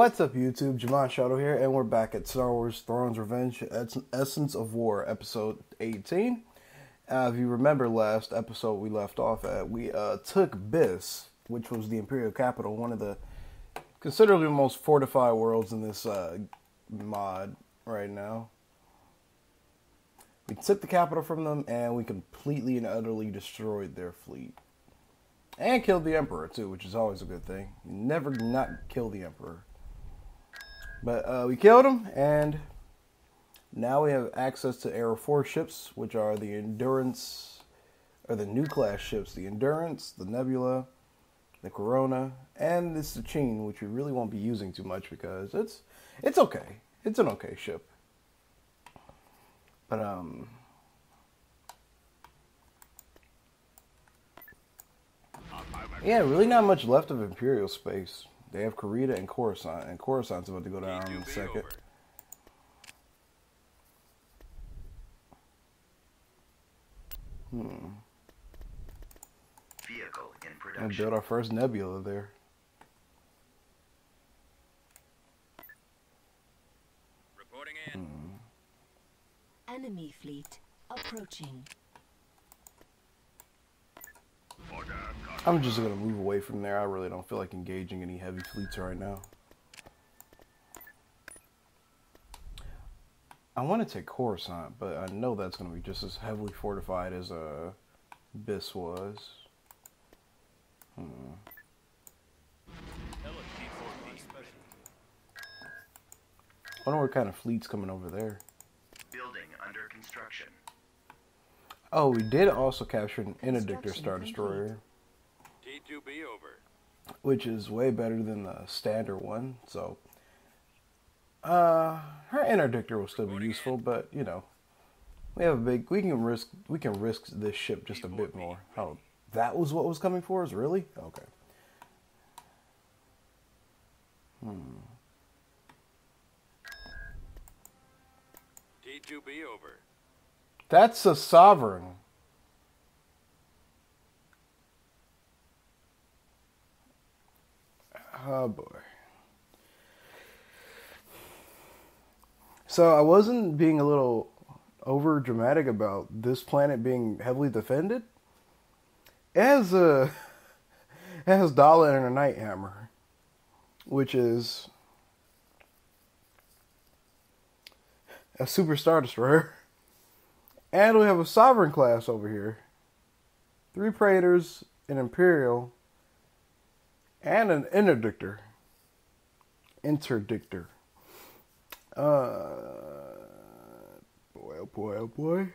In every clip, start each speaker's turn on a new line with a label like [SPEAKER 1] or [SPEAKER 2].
[SPEAKER 1] What's up, YouTube? Javon Shadow here, and we're back at Star Wars Thrawns Revenge, Essence of War, Episode 18. If you remember last episode we left off at, we took Biss, which was the Imperial capital, one of the considerably most fortified worlds in this mod right now. We took the capital from them, and we completely and utterly destroyed their fleet. And killed the Emperor, too, which is always a good thing. You never not kill the Emperor. But we killed him, and now we have access to Era 4 ships, which are the Endurance, or the new class ships. The Endurance, the Nebula, the Corona, and the Sachin, which we really won't be using too much because it's okay. It's an okay ship. But, yeah, really not much left of Imperial space. They have Karita and Coruscant, and Coruscant's about to go down in a second.
[SPEAKER 2] Vehicle in production.
[SPEAKER 1] And build our first Nebula there.
[SPEAKER 3] Reporting in.
[SPEAKER 4] Enemy fleet approaching.
[SPEAKER 1] I'm just going to move away from there. I really don't feel like engaging any heavy fleets right now. I want to take Coruscant, but I know that's going to be just as heavily fortified as Biss was. I wonder what kind of fleet's coming over there.
[SPEAKER 2] Building under construction.
[SPEAKER 1] Oh, we did also capture an Interdictor Star Destroyer.
[SPEAKER 3] T2B over.
[SPEAKER 1] Which is way better than the standard one, so her interdictor will still be useful, but you know, we can risk this ship just a bit more. Oh, that was what was coming for us, really? Okay.
[SPEAKER 3] T2B over.
[SPEAKER 1] That's a Sovereign. Oh boy. So I wasn't being a little over dramatic about this planet being heavily defended. It has Dala and her Night Hammer, which is a Super Star Destroyer. And we have a Sovereign class over here. 3 Praetors, an Imperial, and an Interdictor. Boy, oh boy, oh boy.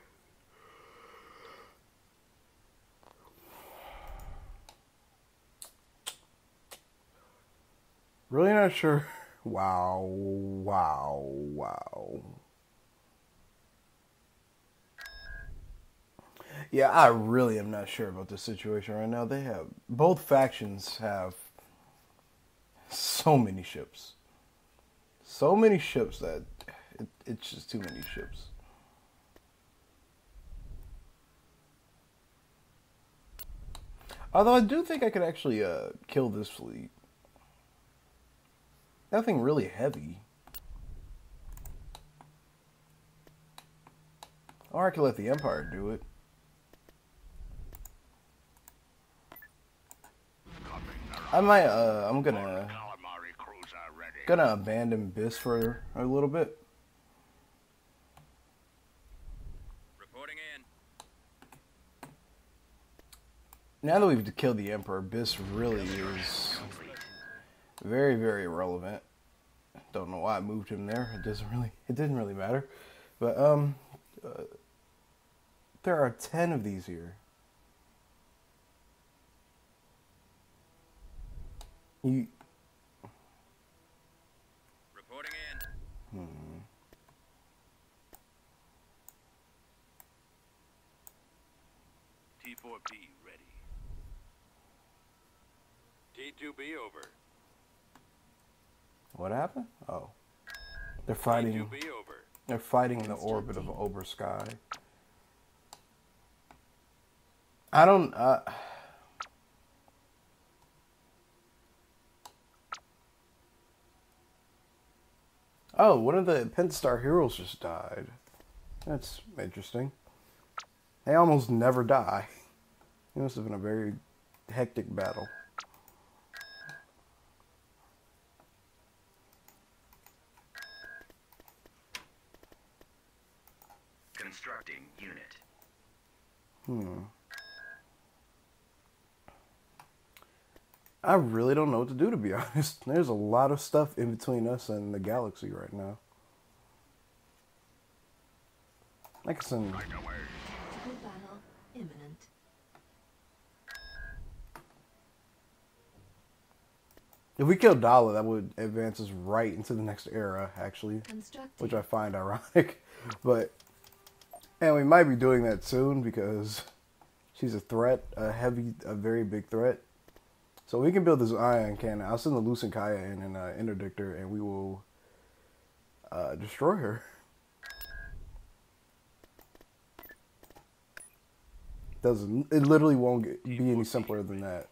[SPEAKER 1] Really not sure. Wow. Yeah, I really am not sure about this situation right now. Both factions have so many ships. So many ships that it's just too many ships. Although I do think I could actually kill this fleet. Nothing really heavy. Or I could let the Empire do it. I might, I'm gonna abandon Biss for a little bit.
[SPEAKER 3] Reporting in.
[SPEAKER 1] Now that we've killed the Emperor, Biss really is very, very irrelevant. Don't know why I moved him there. It didn't really matter. But, there are 10 of these here.
[SPEAKER 3] Reporting in. T4P ready. T2B over.
[SPEAKER 1] What happened? Oh. They're fighting.
[SPEAKER 3] T2B over.
[SPEAKER 1] They're fighting in the orbit of Ober Sky. I don't. Oh, one of the Pentastar heroes just died. That's interesting. They almost never die. It must have been a very hectic battle.
[SPEAKER 2] Constructing unit.
[SPEAKER 1] I really don't know what to do, to be honest. There's a lot of stuff in between us and the galaxy right now. I can send...
[SPEAKER 4] Tactical battle imminent.
[SPEAKER 1] If we kill Dala, that would advance us right into the next era, actually.
[SPEAKER 4] Constructing.
[SPEAKER 1] Which I find ironic. But... And we might be doing that soon because she's a threat, a very big threat. So we can build this ion cannon. I'll send the Lucent Kaya in an interdictor, and we will destroy her. It literally won't be any simpler than that.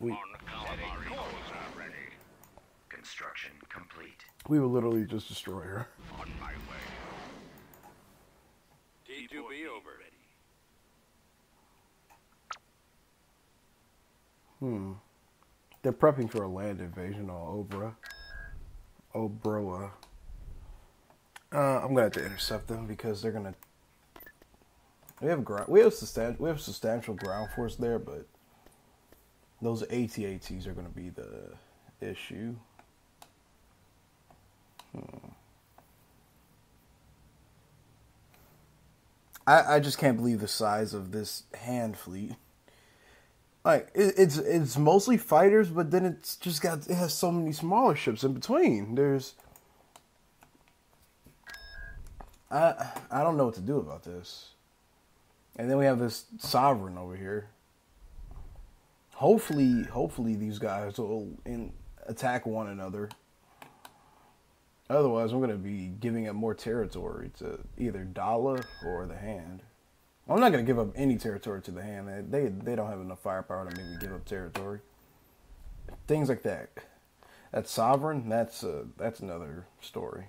[SPEAKER 2] Construction complete.
[SPEAKER 1] We will literally just destroy her.
[SPEAKER 3] On my way. D2B over.
[SPEAKER 1] They're prepping for a land invasion on Obroa. I'm gonna have to intercept them because they're gonna. We have substantial ground force there, but those AT-ATs are gonna be the issue. I just can't believe the size of this hand fleet. Like it's mostly fighters, but then it has so many smaller ships in between. I don't know what to do about this. And then we have this Sovereign over here. Hopefully these guys will attack one another. Otherwise, I'm gonna be giving up more territory to either Dala or the Hand. I'm not going to give up any territory to the Hand. They don't have enough firepower to make me give up territory. Things like that. That Sovereign, that's another story.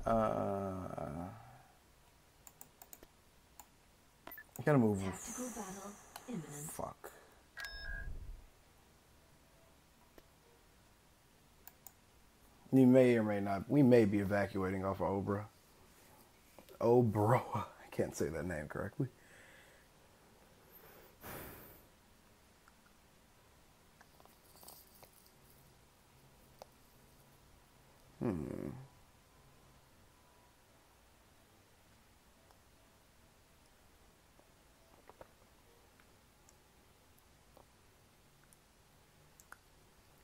[SPEAKER 1] I gotta move.
[SPEAKER 4] Tactical battle imminent.
[SPEAKER 1] Fuck. We may or may not. We may be evacuating off of Obroa. I can't say that name correctly.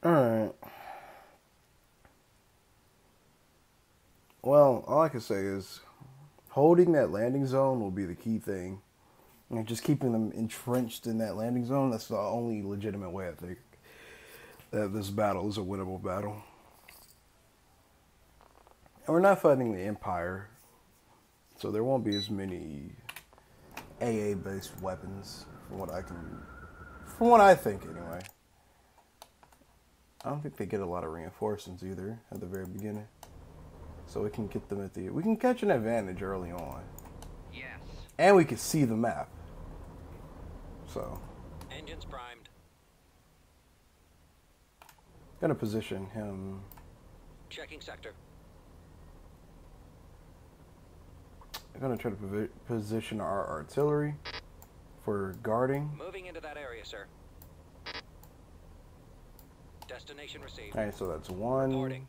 [SPEAKER 1] All right. Well, all I can say is holding that landing zone will be the key thing. And just keeping them entrenched in that landing zone, that's the only legitimate way I think that this battle is a winnable battle. And we're not fighting the Empire, so there won't be as many AA-based weapons from what I think anyway. I don't think they get a lot of reinforcements either at the very beginning. So we can get them we can catch an advantage early on.
[SPEAKER 3] Yes.
[SPEAKER 1] And we can see the map. So.
[SPEAKER 3] Engines primed.
[SPEAKER 1] Gonna position him.
[SPEAKER 3] Checking sector.
[SPEAKER 1] I'm gonna try to position our artillery for guarding.
[SPEAKER 3] Moving into that area, sir. Destination received.
[SPEAKER 1] Alright, so that's one.
[SPEAKER 3] Reporting.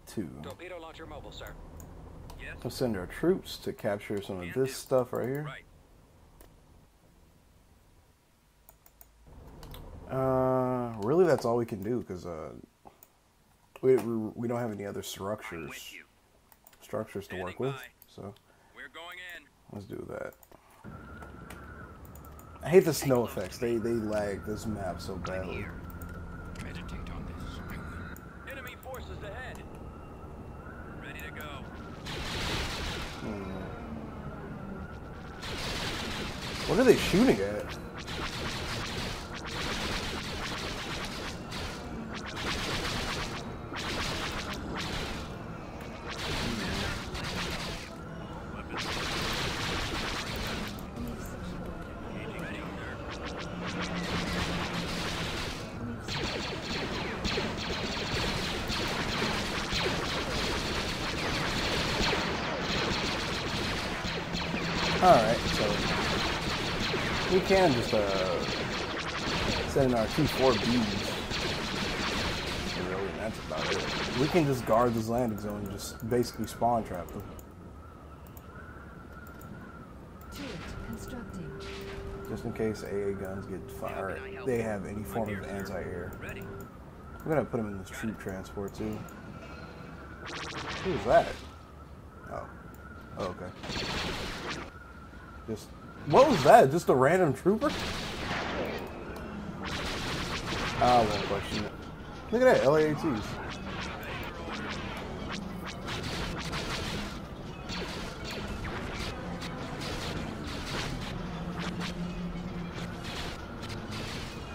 [SPEAKER 1] 2.
[SPEAKER 3] Torpedo launcher mobile, sir. Yes.
[SPEAKER 1] We'll send our troops to capture some of this stuff right here.
[SPEAKER 3] Right.
[SPEAKER 1] Really, that's all we can do because we don't have any other structures to work with. So
[SPEAKER 3] We're going in.
[SPEAKER 1] let's do that. I hate the snow effects. They lag this map so badly.
[SPEAKER 3] Meditate on this. Enemy forces ahead. Ready to go.
[SPEAKER 1] What are they shooting at? Alright, so we can just send in our 2-4Bs. Really, and that's about it. We can just guard this landing zone and just basically spawn trap them.
[SPEAKER 4] Turret constructing.
[SPEAKER 1] Just in case AA guns get fired, they have any form of anti-air.
[SPEAKER 3] Ready.
[SPEAKER 1] I'm gonna put them in this troop transport too. Who's that? Oh. Oh, okay. Just, what was that? Just a random trooper? I won't question it. Look at that, LAATs.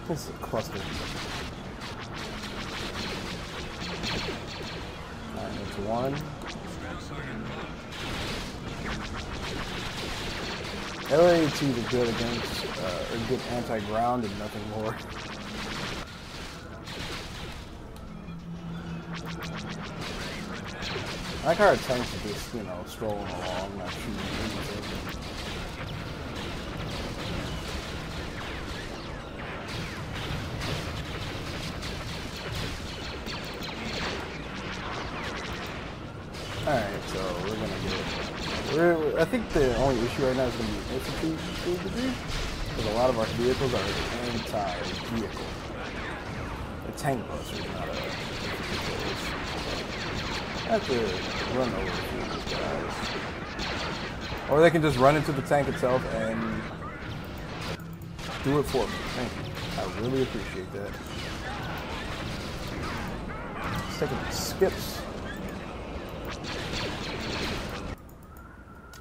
[SPEAKER 1] This is a cluster. Alright, that's one. LAATs are good against, or good anti-ground and nothing more. I like how our tanks are just, you know, strolling along, not shooting anything. Alright, so we're gonna get... I think the only issue right now is gonna be infantry to a degree, because a lot of our vehicles are anti-vehicle. A tank buster is not a infantry force. I have to run over a few of these guys. Or they can just run into the tank itself and do it for me. Thank you. I really appreciate that. Let's take a skips.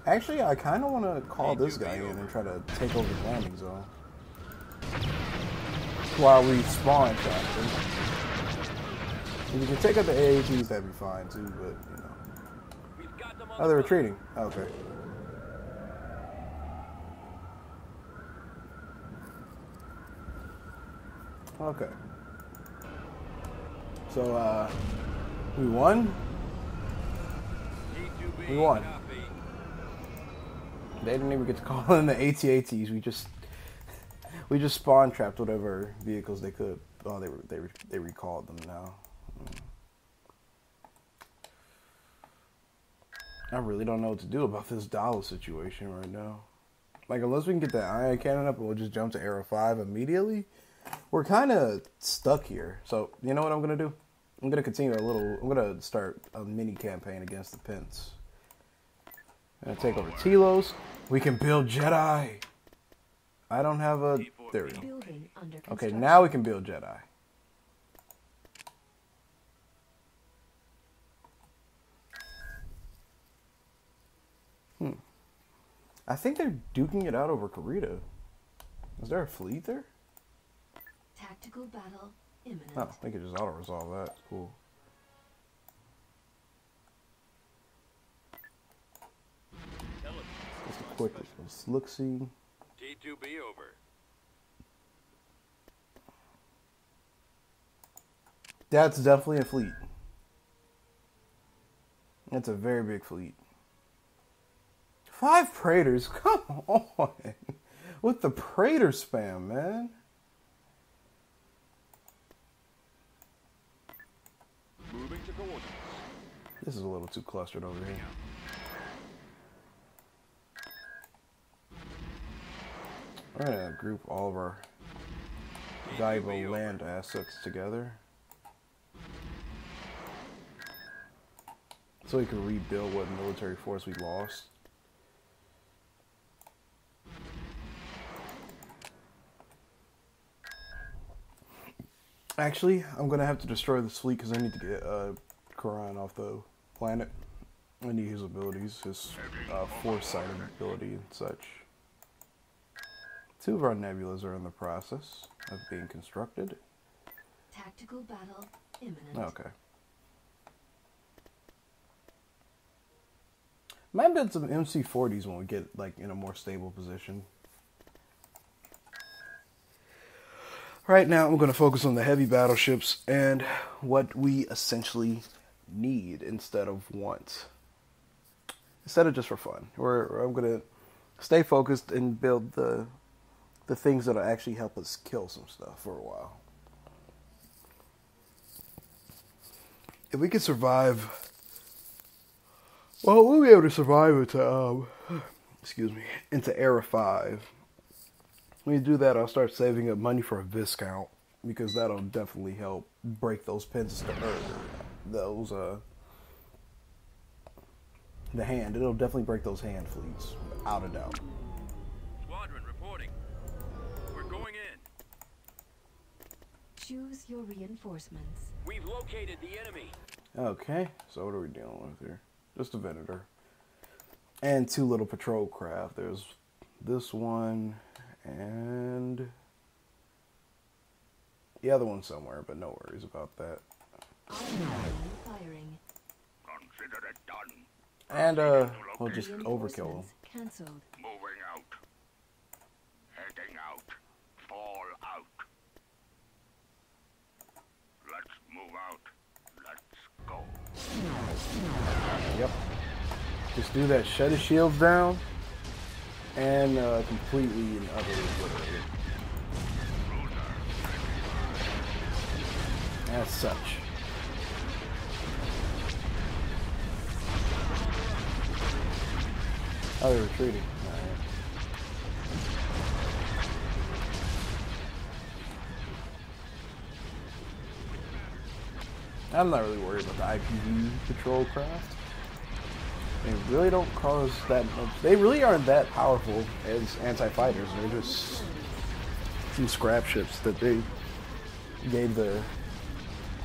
[SPEAKER 1] Actually, I kind of want to call this guy in and try to take over the landing zone while we spawn trap him. If you can take out the AATs, that'd be fine too, but, you know. Oh, they're retreating. Okay. Okay. So, we won? We won. They didn't even get to call in the AT-ATs. We just spawn trapped whatever vehicles they could. Oh, they recalled them now. I really don't know what to do about this dollar situation right now. Like, unless we can get that ion cannon up and we'll just jump to Arrow 5 immediately, we're kind of stuck here. So, you know what I'm going to do? I'm going to continue I'm going to start a mini campaign against the Pents. I'm going to take over Telos. We can build Jedi. I don't have a... There we go.
[SPEAKER 4] Building under
[SPEAKER 1] Okay,
[SPEAKER 4] construction.
[SPEAKER 1] now we can build Jedi. I think they're duking it out over Karita. Is there a fleet there?
[SPEAKER 4] Tactical battle imminent.
[SPEAKER 1] Oh, I think it just auto-resolve that. Cool. Just a quick look-see.
[SPEAKER 3] T2B over.
[SPEAKER 1] That's definitely a fleet. That's a very big fleet. 5 Praetors? Come on. With the Praetor spam, man.
[SPEAKER 3] Moving to coordinates.
[SPEAKER 1] This is a little too clustered over here. We're going to group all of our valuable land assets together so we can rebuild what military force we lost. Actually, I'm going to have to destroy this fleet because I need to get Quran off the planet. I need his abilities, his foresight ability and such. 2 of our nebulas are in the process of being constructed.
[SPEAKER 4] Tactical battle imminent.
[SPEAKER 1] Okay. Might build some MC40s when we get like in a more stable position. Right now, I'm going to focus on the heavy battleships and what we essentially need instead of want. Instead of just for fun. I'm going to stay focused and build the things that'll actually help us kill some stuff for a while. If we can survive, well, we'll be able to survive into into Era 5. When you do that, I'll start saving up money for a Viscount, because that'll definitely help break those pins the hand. It'll definitely break those hand fleets, without a doubt.
[SPEAKER 3] Squadron reporting. We're going in.
[SPEAKER 4] Choose your reinforcements.
[SPEAKER 3] We've located the enemy.
[SPEAKER 1] Okay, so what are we dealing with here? Just a Venator. And 2 little patrol craft. There's this one and the other one somewhere, but no worries about that.
[SPEAKER 4] Firing.
[SPEAKER 5] Consider it done.
[SPEAKER 1] And we'll just overkill them.
[SPEAKER 4] Cancelled.
[SPEAKER 5] Moving out. Heading out. Fall out. Let's move out. Let's go.
[SPEAKER 1] Yep. Just do that. Shut his shields down and completely and utterly obliterate it. As such. Oh, they're retreating. Alright. I'm not really worried about the IPV patrol craft. They really don't cause that much. They really aren't that powerful as anti-fighters. They're just some scrap ships that they gave the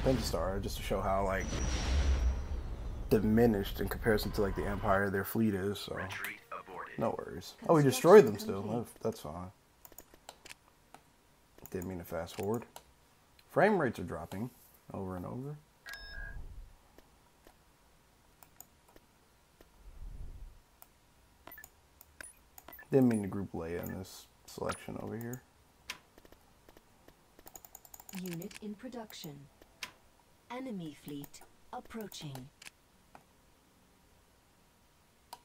[SPEAKER 1] Pentastar just to show how, like, diminished in comparison to, like, the Empire their fleet is. So
[SPEAKER 2] Retreat aborted.
[SPEAKER 1] no worries. Oh, we destroyed them still. That's fine. Didn't mean to fast forward. Frame rates are dropping over and over. Didn't mean to group Leia in this selection over here.
[SPEAKER 4] Unit in production. Enemy fleet approaching.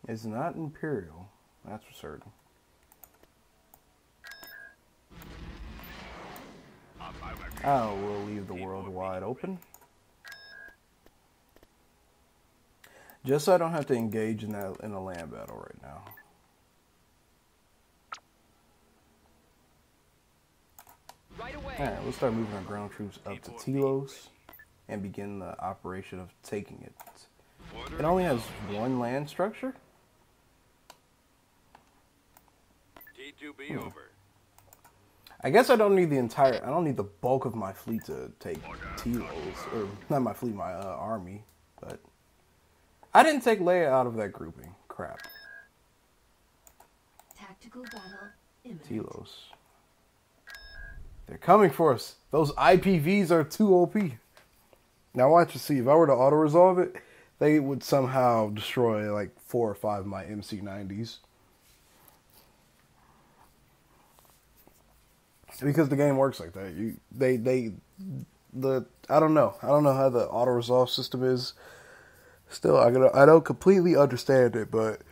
[SPEAKER 1] It's not Imperial, that's for certain. Oh, we'll leave the world wide open. Just so I don't have to engage in a land battle right now.
[SPEAKER 3] Right away.
[SPEAKER 1] Alright, we'll start moving our ground troops up to Telos and begin the operation of taking it. It only has 1 land structure?
[SPEAKER 3] T2B over.
[SPEAKER 1] I guess I don't need I don't need the bulk of my fleet to take Telos, or not my fleet, my army, but I didn't take Leia out of that grouping. Crap.
[SPEAKER 4] Tactical battle imminent.
[SPEAKER 1] Telos. They're coming for us. Those IPVs are too OP. Now watch and see. If I were to auto-resolve it, they would somehow destroy like 4 or 5 of my MC90s. Because the game works like that. I don't know how the auto-resolve system is. Still, I don't completely understand it, but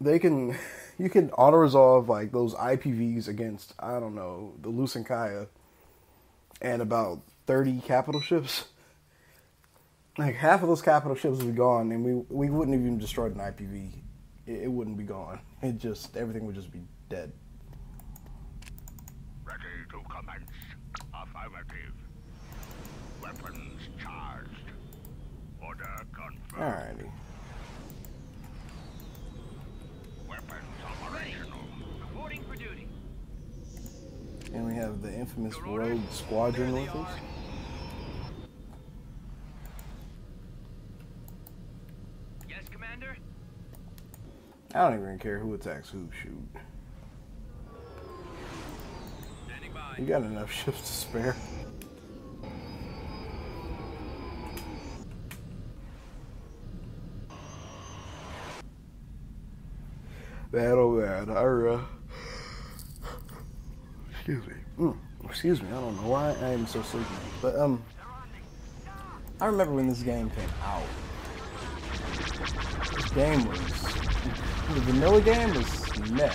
[SPEAKER 1] you can auto-resolve like those IPVs against, I don't know, the Lucinkaya and about 30 capital ships. Like half of those capital ships would be gone, and we wouldn't have even destroyed an IPV. It wouldn't be gone. Everything would just be dead.
[SPEAKER 5] Ready to commence. Affirmative. Weapons charged. Order confirmed.
[SPEAKER 1] Alrighty.
[SPEAKER 5] Weapons operational.
[SPEAKER 3] Reporting for duty.
[SPEAKER 1] And we have the infamous Rogue Squadron with us.
[SPEAKER 3] Yes, Commander?
[SPEAKER 1] I don't even care who attacks who, shoot.
[SPEAKER 3] Standing by.
[SPEAKER 1] You got enough ships to spare. Bad, oh bad. Excuse me. I don't know why I am so sleepy. But, I remember when this game came out. This game was, the vanilla game was meh.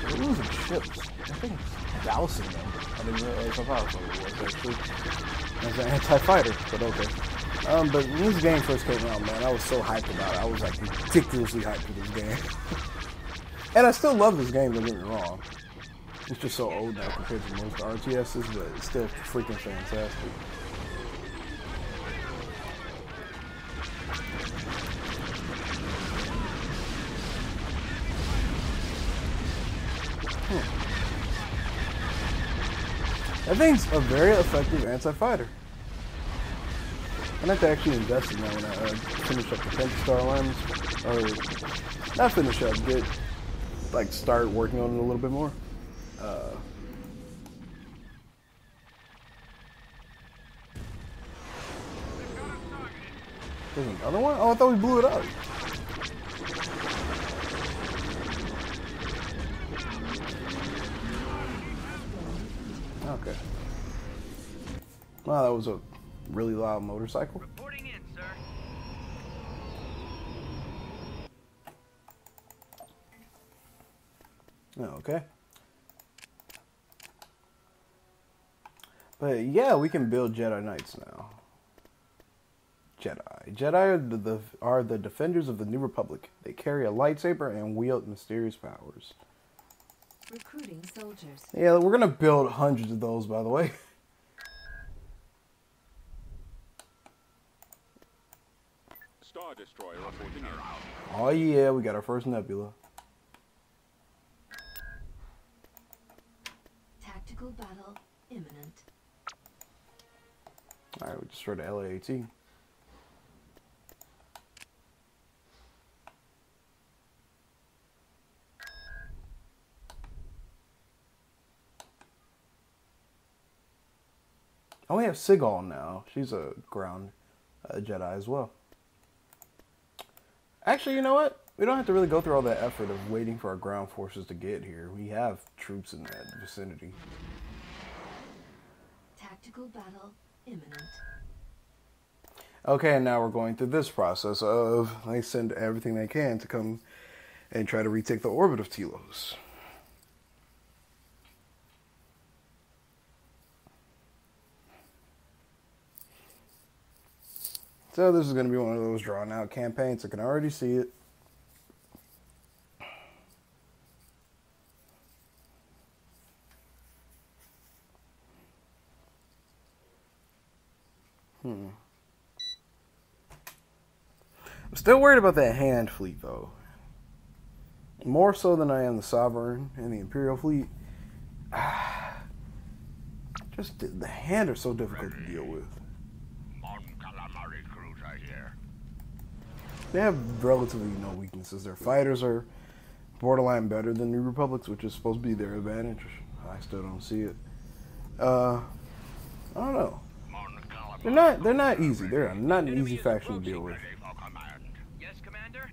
[SPEAKER 1] We're losing ships. I think dousing them. I didn't realize how powerful it was actually. As an anti-fighter, but okay. But when this game first came out, man, I was so hyped about it. I was like ridiculously hyped for this game. And I still love this game, don't get me wrong. It's just so old now compared to most RTSs, but it's still freaking fantastic. That thing's a very effective anti-fighter. I have to actually invest in that when I finish up the Pentastar lens. Or, not finish up, get, like, start working on it a little bit more. There's another one? Oh, I thought we blew it up. Okay. Wow, that was a really loud motorcycle.
[SPEAKER 3] Reporting in, sir.
[SPEAKER 1] Okay. But yeah, we can build Jedi Knights now. Jedi are the defenders of the New Republic. They carry a lightsaber and wield mysterious powers.
[SPEAKER 4] Recruiting soldiers.
[SPEAKER 1] Yeah, we're gonna build hundreds of those, by the way.
[SPEAKER 5] Star Destroyer reporting in.
[SPEAKER 1] Oh yeah, we got our first nebula.
[SPEAKER 4] Tactical battle imminent.
[SPEAKER 1] Alright, we destroyed the LA-18. Oh, we have Seagal now. She's a ground Jedi as well. Actually, you know what? We don't have to really go through all that effort of waiting for our ground forces to get here. We have troops in that vicinity.
[SPEAKER 4] Tactical battle imminent.
[SPEAKER 1] Okay, and now we're going through this process of they send everything they can to come and try to retake the orbit of Telos. So this is going to be one of those drawn out campaigns. I can already see it. I'm still worried about that hand fleet, though. More so than I am the Sovereign and the Imperial fleet. Just the hand are so difficult to deal with. They have relatively no weaknesses. Their fighters are borderline better than New Republic's, which is supposed to be their advantage. I still don't see it. I don't know. They're not easy. They're not an easy faction to deal with.
[SPEAKER 3] Yes, Commander.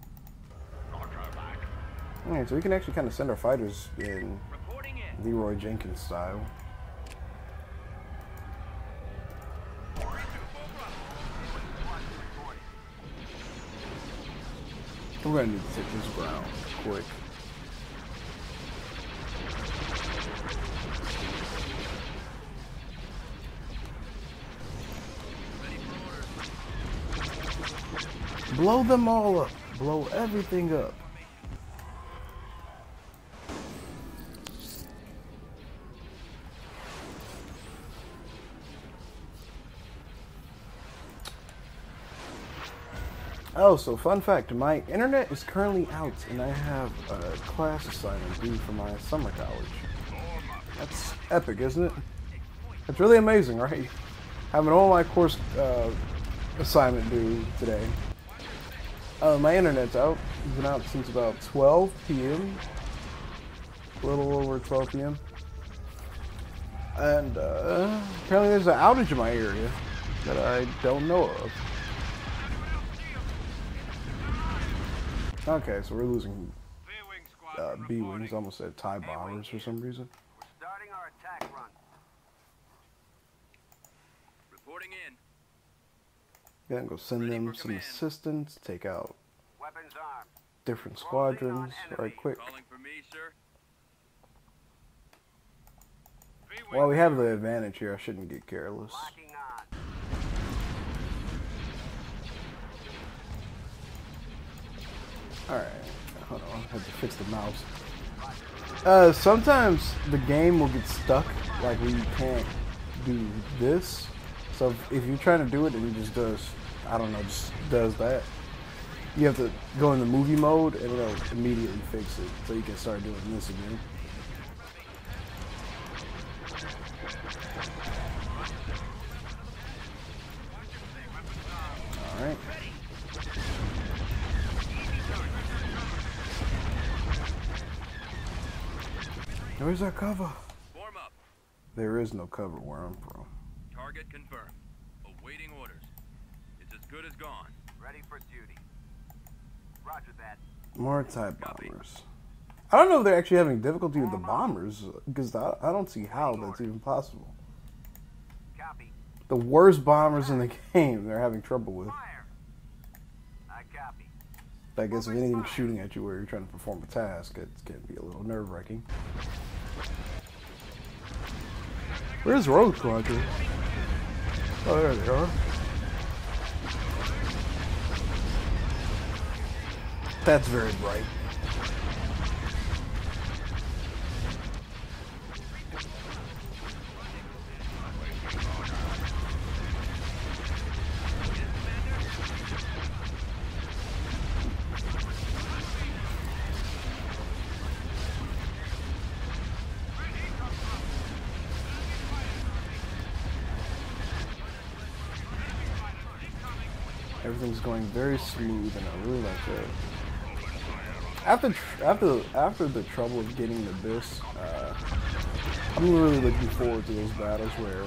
[SPEAKER 1] Alright, so we can actually kind of send our fighters in
[SPEAKER 3] Reporting in.
[SPEAKER 1] Leroy Jenkins style. We're gonna need to take this ground quick. Blow them all up. Blow everything up. Oh, so fun fact, my internet is currently out and I have a class assignment due for my summer college. That's epic, isn't it? That's really amazing, right? Having all my course assignment due today. My internet's out. It's been out since about 12 p.m. A little over 12 p.m. And apparently there's an outage in my area that I don't know of. Okay, so we're losing B-Wings. I almost said TIE bombers for some reason.
[SPEAKER 6] We're starting our attack run.
[SPEAKER 3] Reporting in.
[SPEAKER 1] Gonna go send them some assistance, take out
[SPEAKER 5] Weapons armed.
[SPEAKER 1] different squadrons right quick.
[SPEAKER 3] Calling for me, sir.
[SPEAKER 1] While we have the advantage here, I shouldn't get careless.
[SPEAKER 5] Locking on.
[SPEAKER 1] Alright, hold on, I have to fix the mouse. Sometimes the game will get stuck, like where you can't do this. So if you're trying to do it and it just does, I don't know, just does that, you have to go in the movie mode and it'll immediately fix it so you can start doing this again. Alright. Where's our cover?
[SPEAKER 3] Form up.
[SPEAKER 1] There is no cover where I'm from.
[SPEAKER 3] Target confirmed. Awaiting orders. It's as good as gone.
[SPEAKER 5] Ready for duty. Roger that.
[SPEAKER 1] More type bombers. I don't know if they're actually having difficulty with the bombers, because I don't see how that's even possible.
[SPEAKER 5] Copy.
[SPEAKER 1] The worst bombers in the game, they're having trouble with.
[SPEAKER 5] Fire. I copy.
[SPEAKER 1] I guess if anything's shooting at you where you're trying to perform a task, it can be a little nerve-wracking. Where's Rogue Squadron? Oh, there they are. That's very bright. Everything's going very smooth, and I really like that. After the trouble of getting the Abyss, I'm really looking forward to those battles where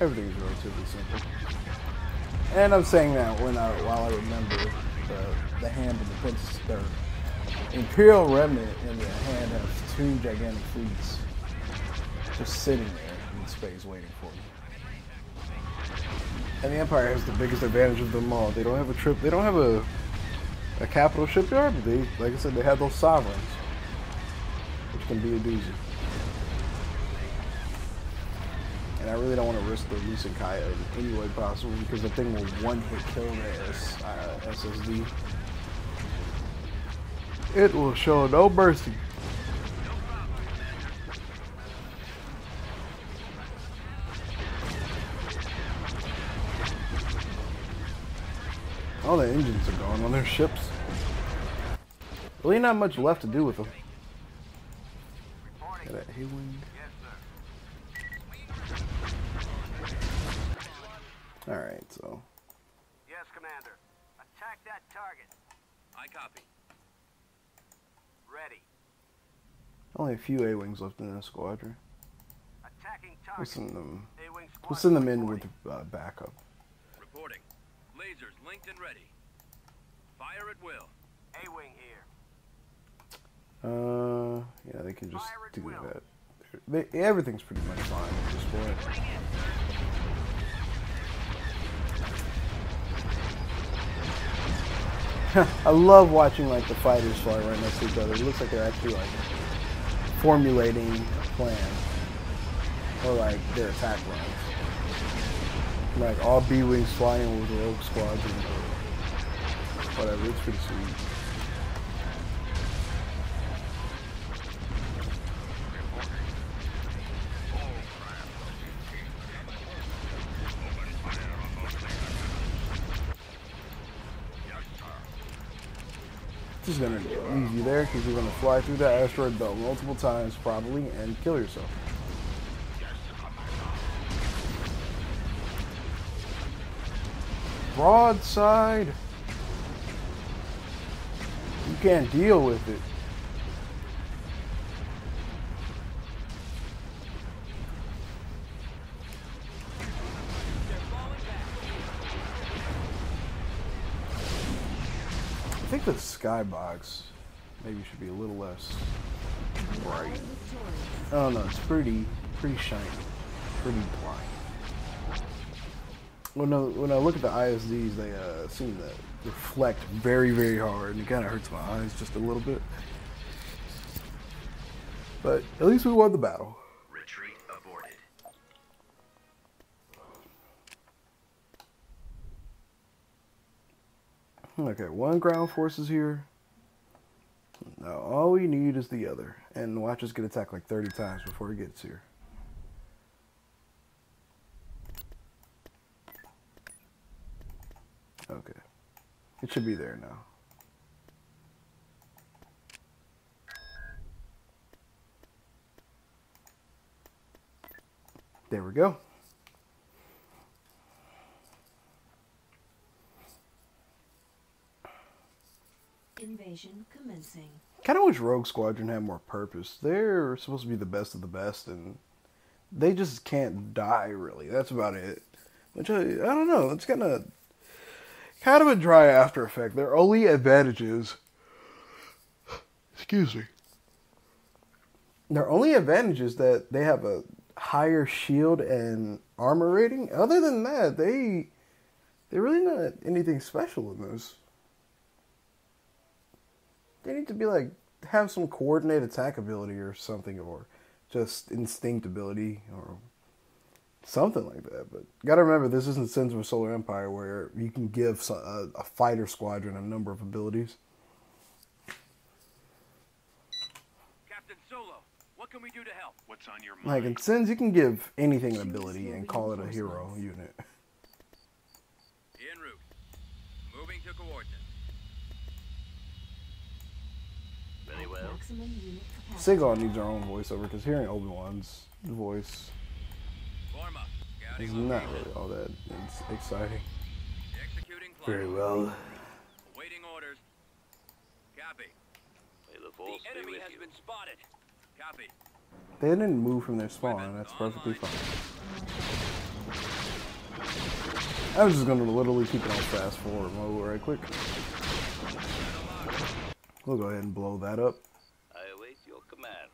[SPEAKER 1] everything is relatively simple. And I'm saying that while I remember the Hand of the Princess, the Imperial Remnant and the Hand have two gigantic fleets just sitting there in space waiting for me. And the Empire has the biggest advantage of them all. They don't have a capital shipyard, but they, like I said, they have those sovereigns, which can be a doozy. And I really don't want to risk the Lucent Kaya in any way possible, because the thing will one-hit kill the SSD. It will show no mercy. All the engines are gone on their ships. Really not much left to do with them. Got that Hay-Wing. Alright, so.
[SPEAKER 5] Yes, Commander. Attack that target.
[SPEAKER 3] I copy.
[SPEAKER 5] Ready.
[SPEAKER 1] Only a few A-Wings left in this squadron.
[SPEAKER 5] Attacking
[SPEAKER 1] We'll
[SPEAKER 5] target.
[SPEAKER 1] send them,
[SPEAKER 5] A-wing
[SPEAKER 1] we'll send them in
[SPEAKER 5] reporting.
[SPEAKER 1] with backup.
[SPEAKER 3] Reporting. Lasers linked and ready. Fire at will.
[SPEAKER 5] A-wing here.
[SPEAKER 1] Yeah, they can just do that. Everything's pretty much fine at this point. I love watching like the fighters fly right next to each other. It looks like they're actually like formulating a plan, or like their attack runs. Like all B-wings flying with the Rogue Squadron or whatever. It's pretty sweet. Just gonna leave you there because you're gonna fly through that asteroid belt multiple times probably and kill yourself. Broadside. You can't deal with it. I think the skybox maybe should be a little less bright. Oh no, it's pretty shiny, pretty blind. when I look at the ISDs, they seem to reflect very, very hard, and it kind of hurts my eyes just a little bit. But at least we won the battle.
[SPEAKER 2] Retreat aborted.
[SPEAKER 1] Okay, one ground force is here. Now all we need is the other, and watch us get attacked like 30 times before it gets here. Okay, it should be there now. There we go.
[SPEAKER 4] Invasion commencing.
[SPEAKER 1] Kind of wish Rogue Squadron had more purpose. They're supposed to be the best of the best, and they just can't die, really. That's about it. Which, I don't know, it's kind of a dry after effect. Their only advantages... Excuse me. Their only advantage is that they have a higher shield and armor rating. Other than that, they're really not anything special in this. They need to be like, have some coordinated attack ability or something, or just instinct ability, or something like that. But gotta remember, this isn't Sins of a Solar Empire where you can give a fighter squadron a number of abilities.
[SPEAKER 3] Captain Solo, what can we do to help?
[SPEAKER 5] What's on your
[SPEAKER 1] Like in Sins, you can give anything an ability and call it a hero unit.
[SPEAKER 3] En route. Moving to coordinates.
[SPEAKER 2] Very well.
[SPEAKER 4] Maximum unit capacity.
[SPEAKER 1] Sigon needs her own voiceover because hearing Obi-Wan's voice
[SPEAKER 3] Form up.
[SPEAKER 1] is
[SPEAKER 3] Scouting
[SPEAKER 1] not
[SPEAKER 3] location.
[SPEAKER 1] really all that exciting.
[SPEAKER 3] Executing plan.
[SPEAKER 1] Very well.
[SPEAKER 3] Awaiting orders. Copy.
[SPEAKER 2] May the
[SPEAKER 3] The
[SPEAKER 2] force be
[SPEAKER 3] enemy
[SPEAKER 2] with
[SPEAKER 3] has
[SPEAKER 2] you.
[SPEAKER 3] been spotted. Copy.
[SPEAKER 1] They didn't move from their spawn. That's perfectly fine. I was just gonna literally keep it on fast forward mode right quick. We'll go ahead and blow that up.
[SPEAKER 2] I await your command.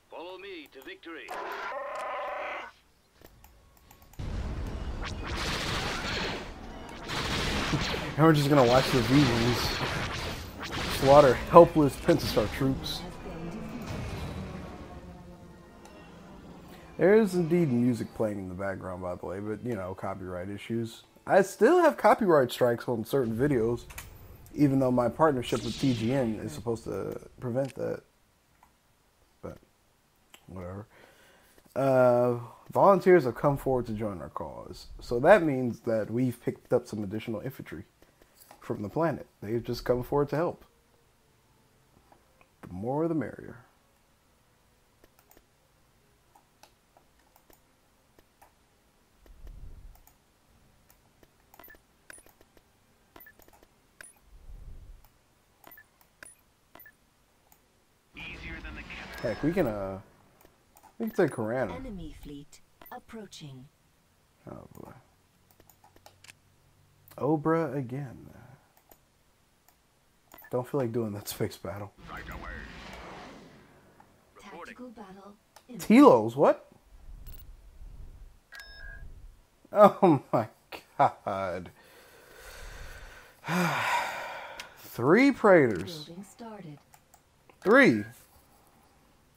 [SPEAKER 2] Follow me to victory.
[SPEAKER 1] And we're just gonna watch the Vegans slaughter helpless Pentastar troops. There is indeed music playing in the background, by the way, but you know, copyright issues. I still have copyright strikes on certain videos, even though my partnership with TGN is supposed to prevent that. But whatever. Volunteers have come forward to join our cause. So that means that we've picked up some additional infantry from the planet. They've just come forward to help. The more the merrier.
[SPEAKER 5] Easier than the cat.
[SPEAKER 1] Heck, we can take Korana.
[SPEAKER 4] Enemy fleet approaching.
[SPEAKER 1] Oh boy. Obra again. Don't feel like doing that space battle.
[SPEAKER 5] Right away.
[SPEAKER 3] Reporting.
[SPEAKER 4] Tactical battle imminent.
[SPEAKER 1] Telos, what? Oh my god. 3 Praetors.
[SPEAKER 4] Building started.
[SPEAKER 1] 3.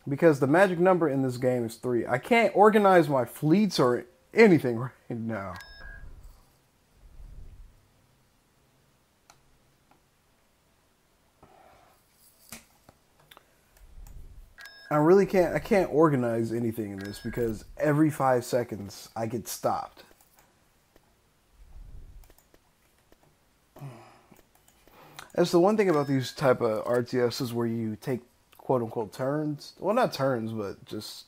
[SPEAKER 1] Because the magic number in this game is 3. I can't organize my fleets or anything right now. I can't organize anything in this because every 5 seconds I get stopped. That's the one thing about these type of RTSs where you take quote-unquote turns. Well, not turns, but just,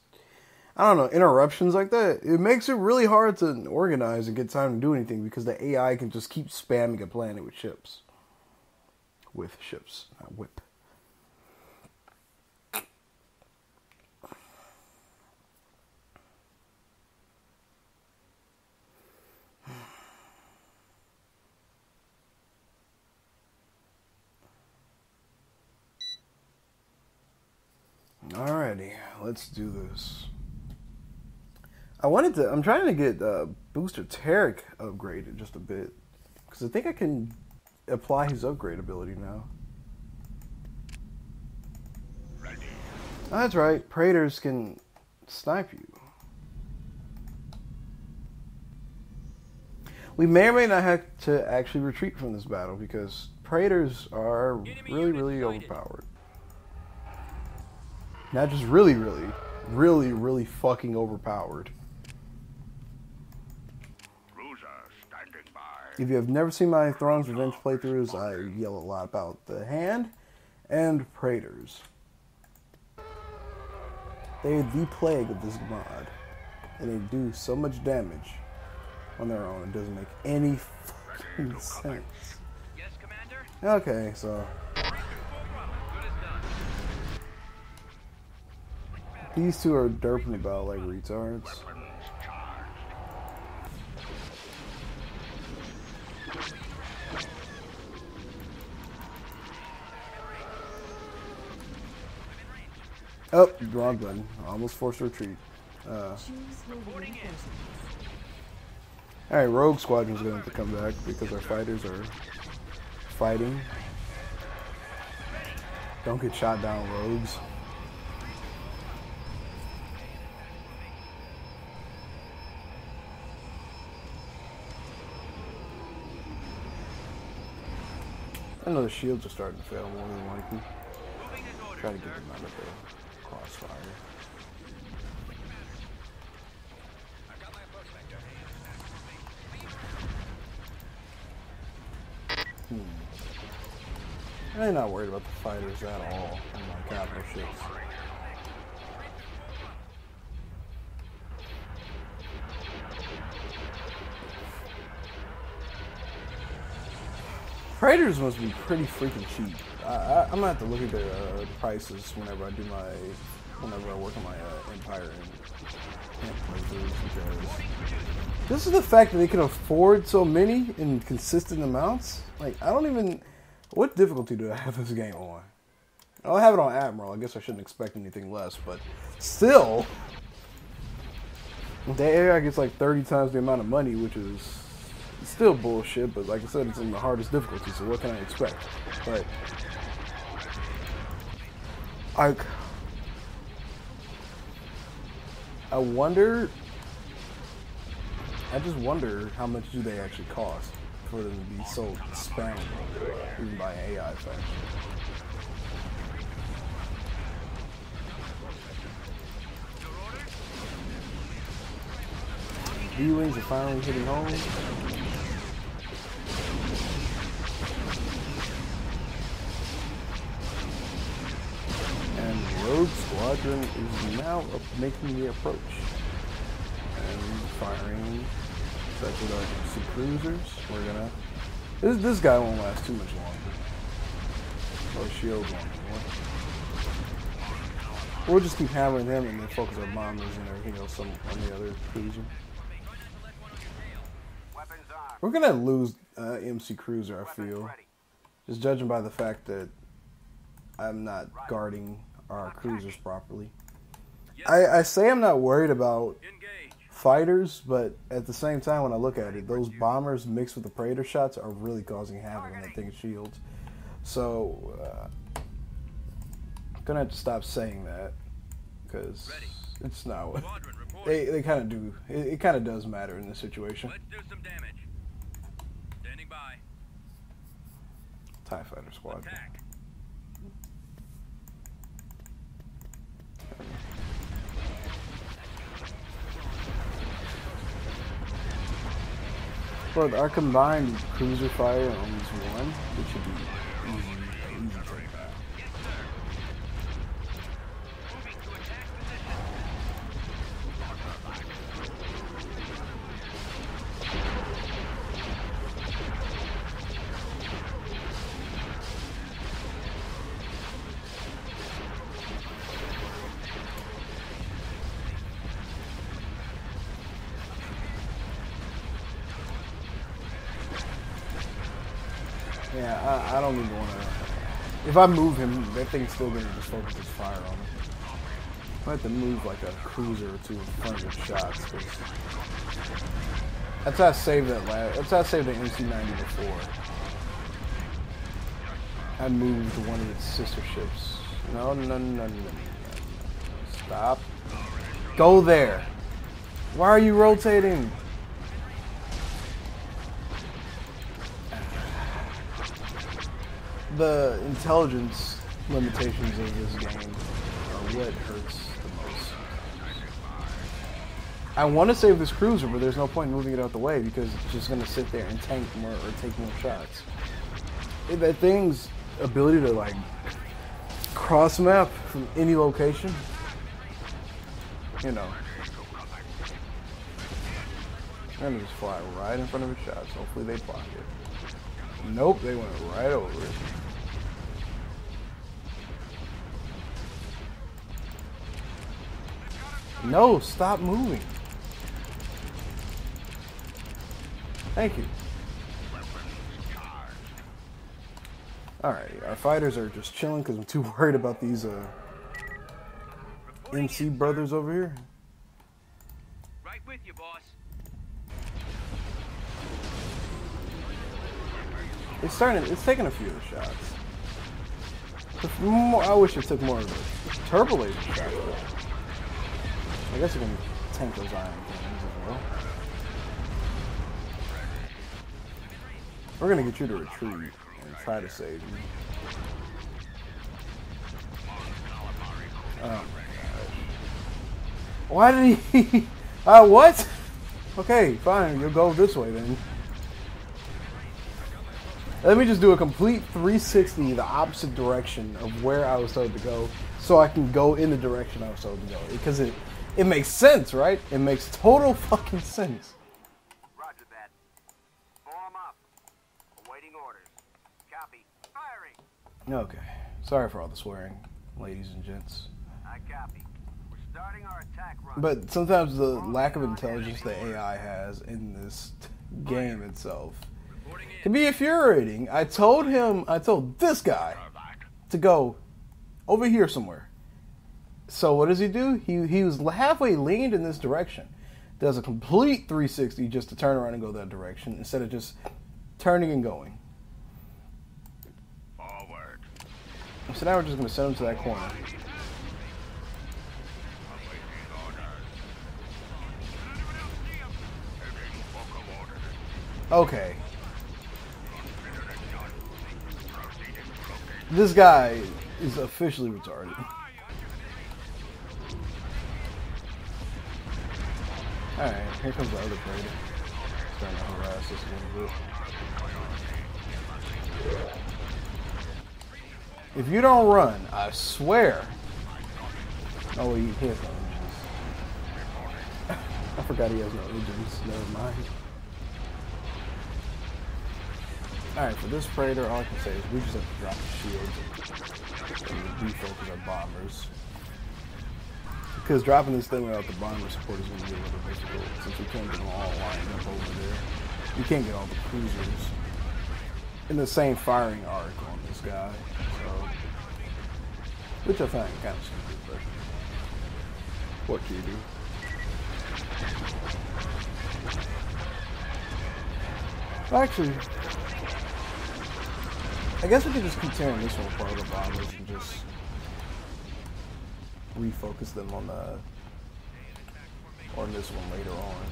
[SPEAKER 1] I don't know, interruptions like that. It makes it really hard to organize and get time to do anything because the AI can just keep spamming a planet with ships. With ships, not whip. Alrighty, let's do this. I'm trying to get Booster Tarek upgraded just a bit. Because I think I can apply his upgrade ability now. Oh, that's right. Praetors can snipe you. We may or may not have to actually retreat from this battle because Praetors are really, really overpowered. Not just really, really, really, really fucking overpowered. If you have never seen my Thrawns Revenge playthroughs, I yell a lot about the Hand and Praetors. They're the plague of this mod, and they do so much damage on their own. It doesn't make any fucking sense.
[SPEAKER 3] Yes, Commander?
[SPEAKER 1] Okay, so these two are derping about like retards. Oh, wrong button. Almost forced a retreat. Alright, Rogue Squadron's going to have to come back because our fighters are fighting. Don't get shot down, rogues. I know the shields are starting to fail more than likely. Try to get them out of the crossfire. I'm not worried about the fighters at all on my capital ships. Praetors must be pretty freaking cheap. I'm gonna have to look at their prices whenever I work on my Empire and playthroughs because this is the fact that they can afford so many in consistent amounts. Like I don't even. What difficulty do I have this game on? I'll have it on Admiral. I guess I shouldn't expect anything less, but still, the AI gets like 30 times the amount of money, which is still bullshit. But like I said, it's in the hardest difficulty, so what can I expect? But I wonder. I just wonder how much do they actually cost for them to be so spammable, even by AI faction. V-Wings are finally hitting home. And Rogue Squadron is now making the approach. And firing. That's with our MC cruisers. We're gonna. This guy won't last too much longer. Or shields won't anymore. We'll just keep hammering them and then focus our bombers and everything else on the other cruiser. We're gonna lose MC Cruiser, I feel. Just judging by the fact that I'm not guarding our cruisers properly. I say I'm not worried about fighters, but at the same time, when I look at it, those bombers mixed with the Praetor shots are really causing havoc on that thing's shields. So, I'm gonna have to stop saying that because it's not what they kind of do. It kind of does matter in this situation.
[SPEAKER 3] Let's do some damage. Standing by.
[SPEAKER 1] TIE Fighter Squadron.
[SPEAKER 3] Attack.
[SPEAKER 1] But our combined cruiser fire on this one, which should be easy to take out. Yeah, I don't even want to. If I move him, that thing's still going to just focus its fire on him. I have to move like a cruiser or two in front of the shots. That's how I saved that last. That's how I saved the MC-90 before. I moved one of its sister ships. No. Stop. Go there. Why are you rotating? The intelligence limitations of this game are what hurts the most. I want to save this cruiser, but there's no point in moving it out the way because it's just going to sit there and tank more or take more shots. That thing's ability to like cross map from any location, you know, and just fly right in front of its shots. Hopefully they block it. Nope, they went right over it. No, stop moving. Thank you. Alright, our fighters are just chilling because I'm too worried about these MC brothers over here.
[SPEAKER 3] Right with you, boss.
[SPEAKER 1] It's taking a few of the shots. I wish it took more of the turbo laser shots. I guess you can tank those iron cannons as well. We're gonna get you to retreat and try to save you. Oh my gosh. Why did he... what? Okay, fine, you'll go this way then. Let me just do a complete 360 the opposite direction of where I was told to go so I can go in the direction I was told to go. Because it makes sense, right? It makes total fucking sense.
[SPEAKER 3] Roger that. Form up. Awaiting orders. Copy. Firing.
[SPEAKER 1] Okay. Sorry for all the swearing, ladies and gents.
[SPEAKER 3] I copy. We're starting our attack run.
[SPEAKER 1] But sometimes the lack of intelligence the AI has in this game itself can be infuriating. I told this guy to go over here somewhere. So what does he do? He was halfway leaned in this direction. Does a complete 360 just to turn around and go that direction instead of just turning and going.
[SPEAKER 5] Forward.
[SPEAKER 1] So now we're just going to send him to that corner. Okay. This guy is officially retarded. Alright, here comes the other predator. Starting to harass us a little bit. If you don't run, I swear. Oh, he has no engines. I forgot he has no engines. Never mind. Alright, for this predator, all I can say is we just have to drop the shields and defocus our bombers. Because dropping this thing without the bomber support is going to be a little difficult since we can't get them all lined up over there. You can't get all the cruisers in the same firing arc on this guy. So, which I find kind of stupid, but what can you do? Actually, I guess we could just keep tearing this one apart with the bombers and just refocus them on this one later on.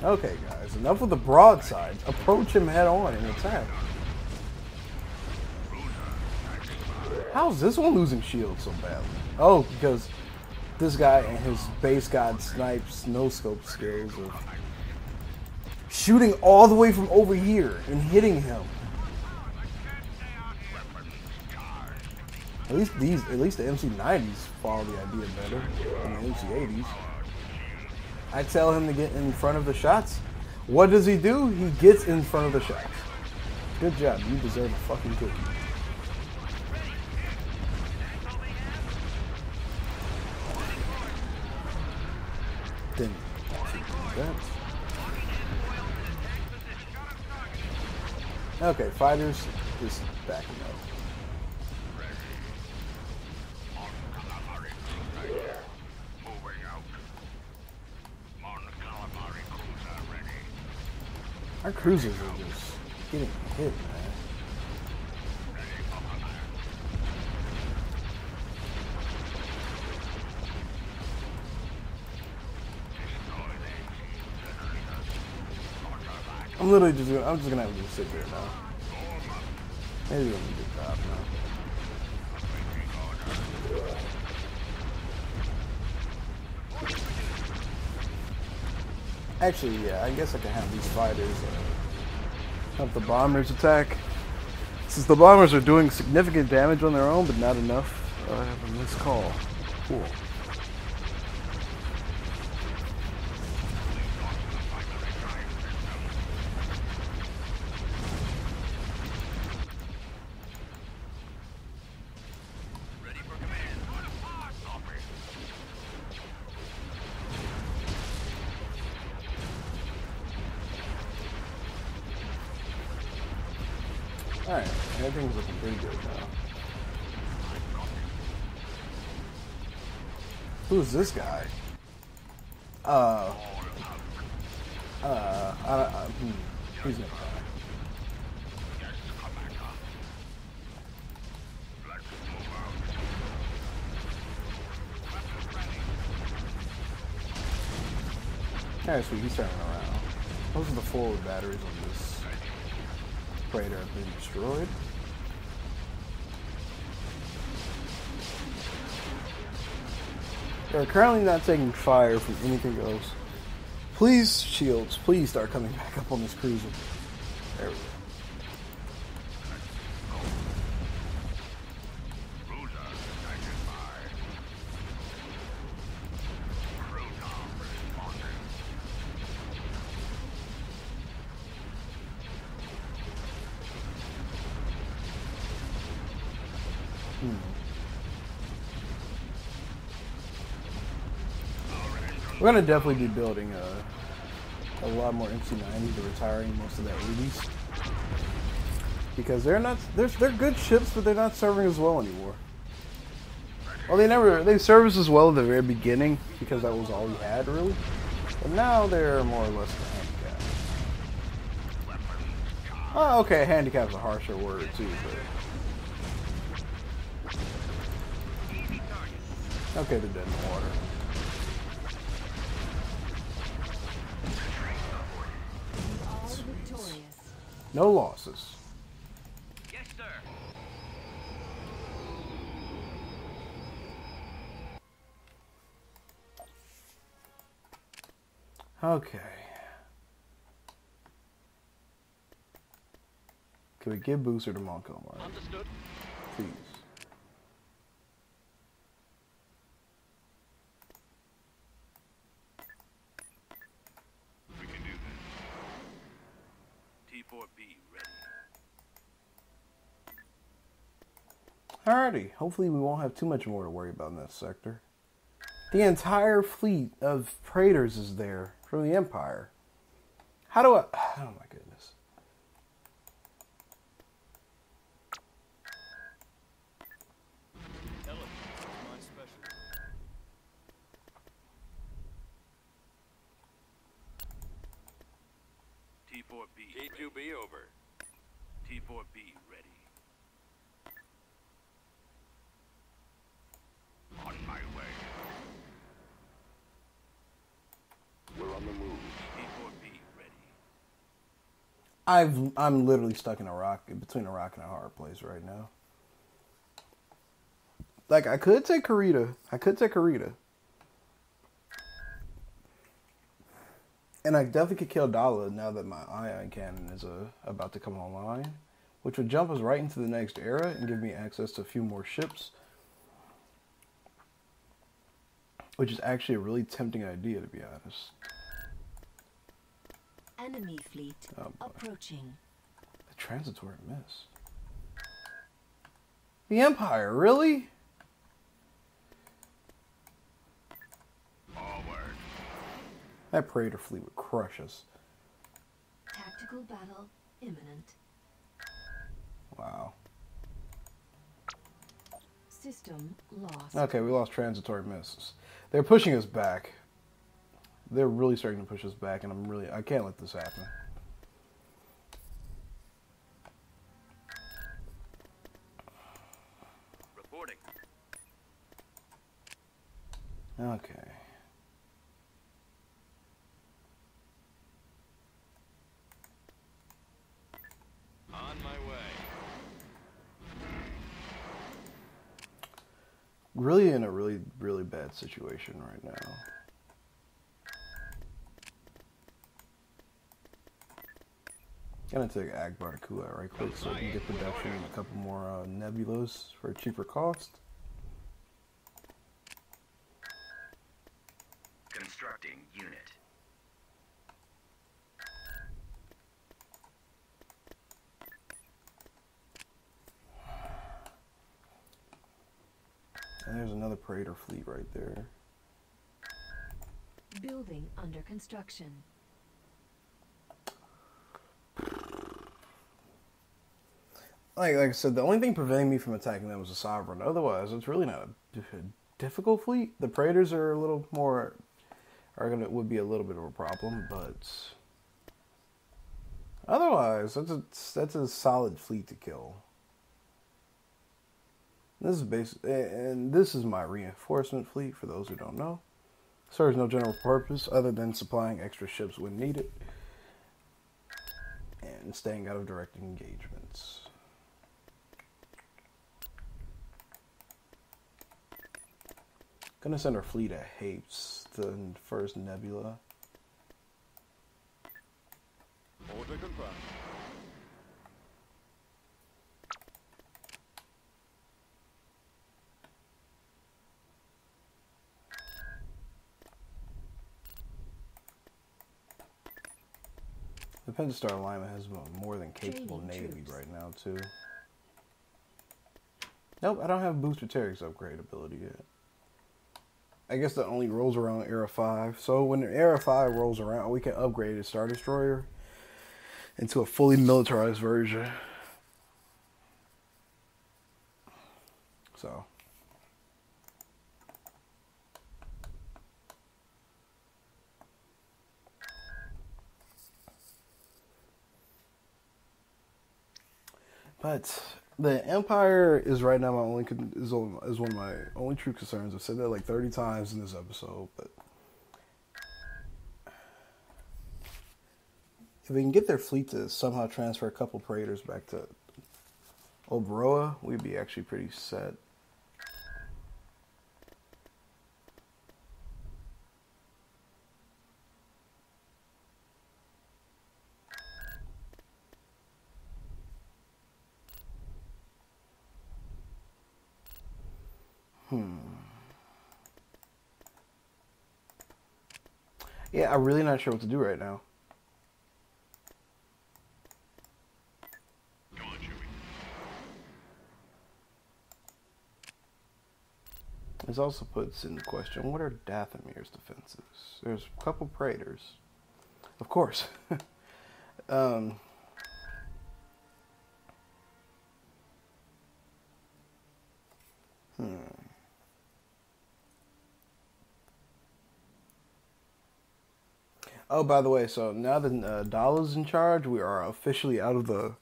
[SPEAKER 1] Okay, guys, enough with the broadsides. Approach him head on and attack. How's this one losing shield so badly? Oh, because this guy and his base god snipes no-scope skills of shooting all the way from over here and hitting him. At least the MC-90s follow the idea better than the MC-80s. I tell him to get in front of the shots. What does he do? He gets in front of the shots. Good job. You deserve a fucking cookie. Then that. Okay, fighters, just backing up. Our cruisers are just getting hit, man. I'm just gonna have to just sit there now. Maybe we'll do the job now. Actually, yeah, I guess I can have these fighters help the bombers attack. Since the bombers are doing significant damage on their own, but not enough, I have a missed call. Cool. Alright, everything's looking pretty good now. Who's this guy? He's gonna die. Alright, sweet, he's turning around. Those are the forward batteries on this freighter have been destroyed. They're currently not taking fire from anything else. Please, shields, please start coming back up on this cruiser. There we go. We're gonna definitely be building a lot more MC90s, or retiring most of that 80s, because they're good ships, but they're not serving as well anymore. Well, they served as well at the very beginning because that was all we had really, but now they're more or less the handicap. Oh, okay, handicap's a harsher word too, but okay, they're dead in the water. No losses.
[SPEAKER 3] Yes, sir.
[SPEAKER 1] Okay. Can we give booster to Montgomery?
[SPEAKER 2] Understood.
[SPEAKER 1] Please.
[SPEAKER 5] We can do this.
[SPEAKER 3] T4B ready.
[SPEAKER 1] Alrighty. Hopefully we won't have too much more to worry about in that sector. The entire fleet of Praetors is there from the Empire. How do I... Oh my goodness.
[SPEAKER 3] Hello. My special. T4B. T2B over. T4B ready.
[SPEAKER 5] On my way. We're on the move.
[SPEAKER 3] T4B ready.
[SPEAKER 1] I'm literally stuck in between a rock and a hard place right now. Like, I could take Karita. And I definitely could kill Dala now that my ion cannon is about to come online, which would jump us right into the next era and give me access to a few more ships, which is actually a really tempting idea, to be honest.
[SPEAKER 4] Enemy fleet
[SPEAKER 1] Oh, boy.
[SPEAKER 4] approaching.
[SPEAKER 1] The transitory miss. The Empire, really?
[SPEAKER 5] Forward.
[SPEAKER 1] That Praetor fleet would crush us.
[SPEAKER 4] Tactical battle imminent.
[SPEAKER 1] Wow.
[SPEAKER 4] System lost.
[SPEAKER 1] Okay, we lost transitory misses. They're pushing us back. They're really starting to push us back, and I can't let this happen. Okay.
[SPEAKER 3] On my way.
[SPEAKER 1] Really in a really bad situation right now. Gonna take Akbar and Kuat right quick so I can get production and a couple more nebulas for a cheaper cost.
[SPEAKER 6] Constructing unit.
[SPEAKER 1] And there's another Praetor fleet right there.
[SPEAKER 4] Building under construction.
[SPEAKER 1] Like I said, the only thing preventing me from attacking them was a Sovereign. Otherwise, it's really not a difficult fleet. The Praetors are a little more, would be a little bit of a problem, but otherwise, that's a solid fleet to kill. This is and this is my reinforcement fleet. For those who don't know, serves no general purpose other than supplying extra ships when needed and staying out of direct engagements. Gonna send our fleet at Hapes, the first nebula.
[SPEAKER 3] Order confirmed.
[SPEAKER 1] The Pentastar alignment has a more than capable
[SPEAKER 4] Training
[SPEAKER 1] navy
[SPEAKER 4] troops.
[SPEAKER 1] right now too. Nope, I don't have Booster Terror's upgrade ability yet. I guess that only rolls around Era 5. So when Era 5 rolls around, we can upgrade a Star Destroyer into a fully militarized version. So. But the Empire is right now my only is one of my only true concerns. I've said that like 30 times in this episode, but if we can get their fleet to somehow transfer a couple Praetors back to Obroa, we'd be actually pretty set. Yeah, I'm really not sure what to do right now.
[SPEAKER 5] Come on, Chewie.
[SPEAKER 1] This also puts into question, what are Dathomir's defenses? There's a couple Praetors. Of course. Oh, by the way, so now that Dala's in charge, we are officially out of the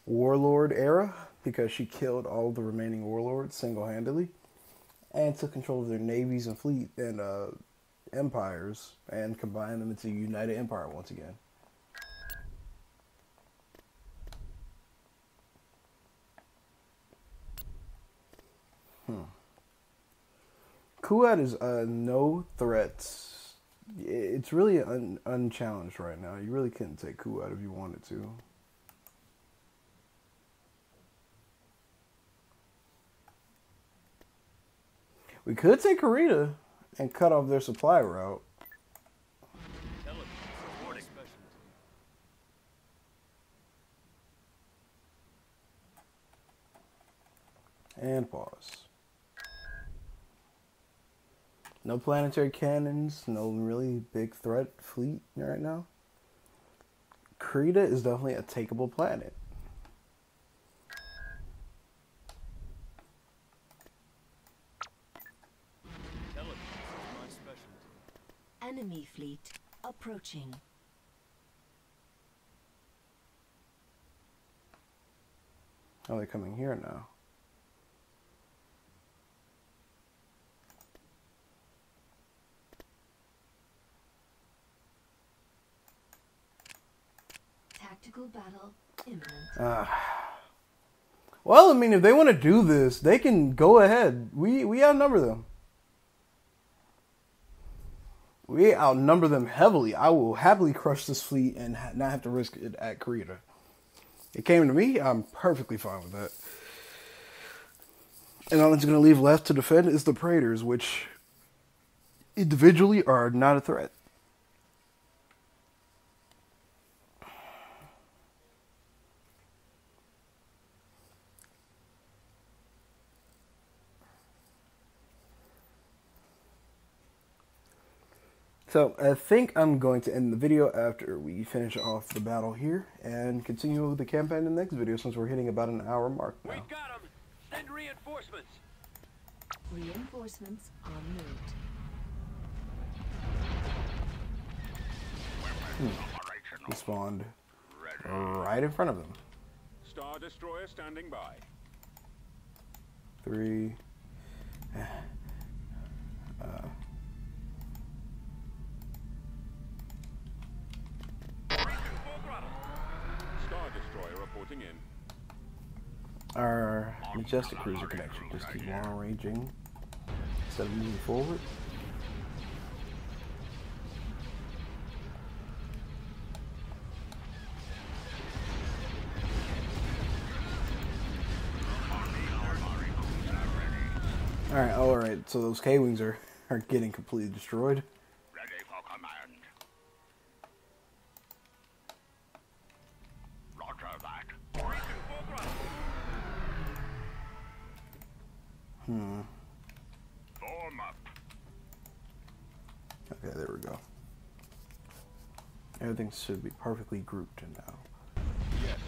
[SPEAKER 1] Warlord era because she killed all the remaining Warlords single-handedly and took control of their navies and fleet and empires and combined them into a united empire once again. Kuat is no threats. It's really unchallenged right now. You really couldn't take Kuat if you wanted to. We could take Karita and cut off their supply route.
[SPEAKER 3] Intelligence is my specialty.
[SPEAKER 1] And pause. No planetary cannons, no really big threat fleet right now. Krita is definitely a takeable planet.
[SPEAKER 3] Intelligence is my specialty.
[SPEAKER 4] Enemy fleet approaching.
[SPEAKER 1] Oh, they're coming here now.
[SPEAKER 4] Physical battle imminent.
[SPEAKER 1] Well, I mean, if they want to do this, they can go ahead. We outnumber them. We outnumber them heavily. I will happily crush this fleet and not have to risk it at Krita. It came to me. I'm perfectly fine with that. And all it's going to leave left to defend is the Praetors, which individually are not a threat. So I think I'm going to end the video after we finish off the battle here and continue the campaign in the next video since we're hitting about an hour mark now.
[SPEAKER 3] We got them. Send reinforcements.
[SPEAKER 4] Reinforcements en route.
[SPEAKER 1] He spawned right in front of them.
[SPEAKER 3] Star Destroyer standing by.
[SPEAKER 1] 3.
[SPEAKER 3] Star Destroyer reporting in.
[SPEAKER 1] Our Majestic Cruiser connection. Just keep long ranging instead of moving forward. Alright, so those K-Wings are getting completely destroyed.
[SPEAKER 5] Ready for command. Roger that. Form up.
[SPEAKER 1] Okay, there we go. Everything should be perfectly grouped now.
[SPEAKER 3] Yes.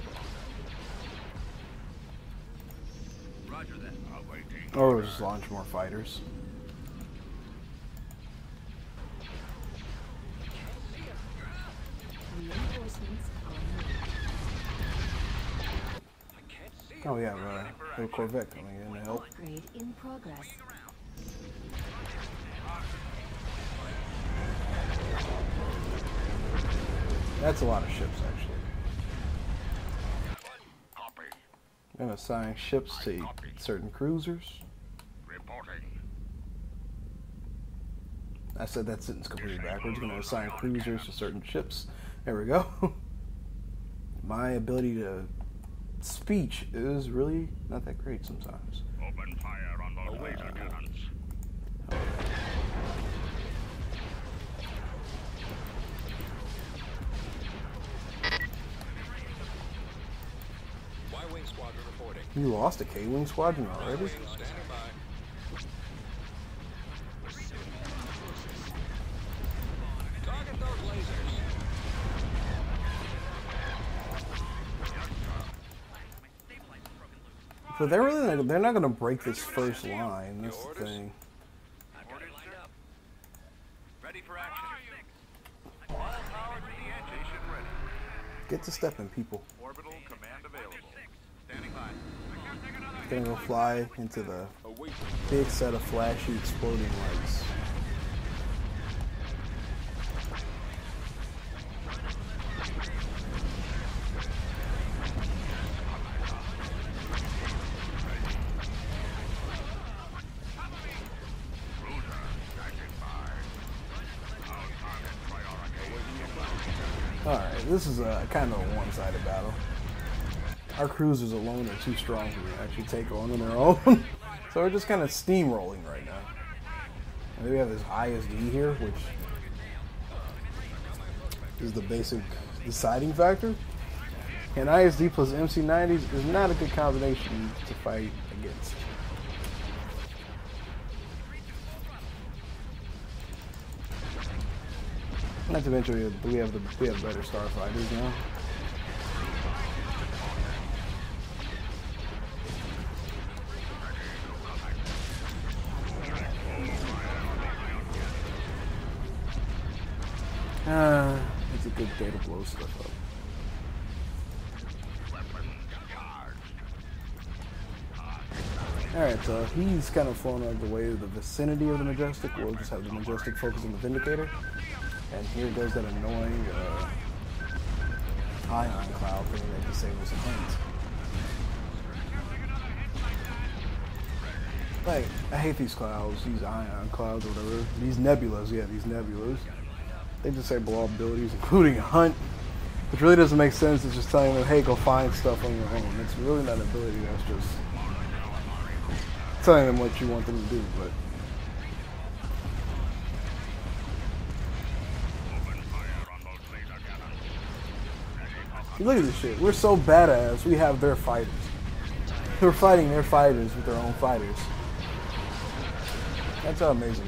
[SPEAKER 3] Roger that.
[SPEAKER 5] Awaiting.
[SPEAKER 1] Or we'll just launch more fighters.
[SPEAKER 4] Reinforcements en route.
[SPEAKER 1] Oh, we have a little Corvette coming in to help.
[SPEAKER 4] Upgrade in progress.
[SPEAKER 1] That's a lot of ships, actually.
[SPEAKER 5] Copy.
[SPEAKER 1] I'm going to assign ships to certain cruisers.
[SPEAKER 5] Reporting.
[SPEAKER 1] I said that sentence completely backwards. I'm going to assign cruisers to certain ships. There we go. My ability to speech is really not that great sometimes.
[SPEAKER 5] Open fire on those laser cannons.
[SPEAKER 3] Y-Wing Squadron reporting.
[SPEAKER 1] You lost a K-Wing squadron already?
[SPEAKER 3] Y-Wing standing by. Target those lasers.
[SPEAKER 1] So they're not going to break this first line. That's the thing.
[SPEAKER 3] I've got it lined up. Ready for action. All power to the engine. Station ready.
[SPEAKER 1] Get to stepping, people.
[SPEAKER 3] Orbital command available. Standing by.
[SPEAKER 1] Gonna go fly into the
[SPEAKER 3] Await.
[SPEAKER 1] big set of flashy exploding lights. Alright, this is a kind of a one-sided battle. Our cruisers alone are too strong for me to actually take on their own. So we're just kind of steamrolling right now. And we have this ISD here, which is the basic deciding factor. And ISD plus MC90s is not a good combination to fight against. Not to mention we have better starfighters now. It's a good day to blow stuff up. Alright, so he's kind of flown out of the way of the vicinity of the Majestic. We'll just have the Majestic focus on the Vindicator. And here goes that annoying ion cloud thing that disables the hunt. Like, I hate these clouds, these ion clouds or whatever. These nebulas, yeah, these nebulas. They disable all abilities, including hunt. Which really doesn't make sense. It's just telling them, hey, go find stuff on your own. It's really not an ability, that's just telling them what you want them to do, but... Look at this shit. We're so badass. We have their fighters. We're fighting their fighters with their own fighters. That's how amazing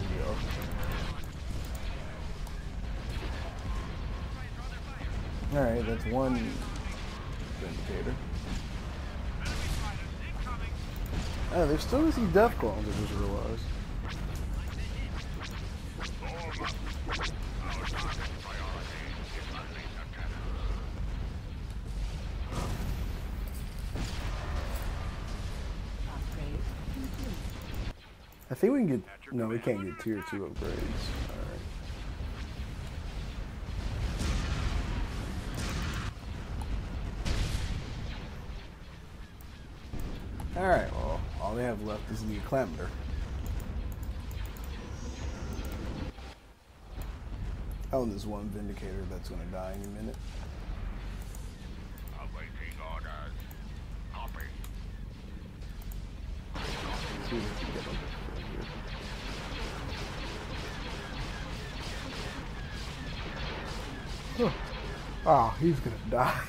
[SPEAKER 1] we are. Alright, that's one indicator. Oh, there's still these death clones, I just realized. I think we can get... No, we can't get tier 2 upgrades. Alright, well, all they have left is the acclamator. Oh, and there's one vindicator that's going to die in a minute.
[SPEAKER 5] Awaiting orders. Copy.
[SPEAKER 1] See if we can get him. Oh, he's gonna die.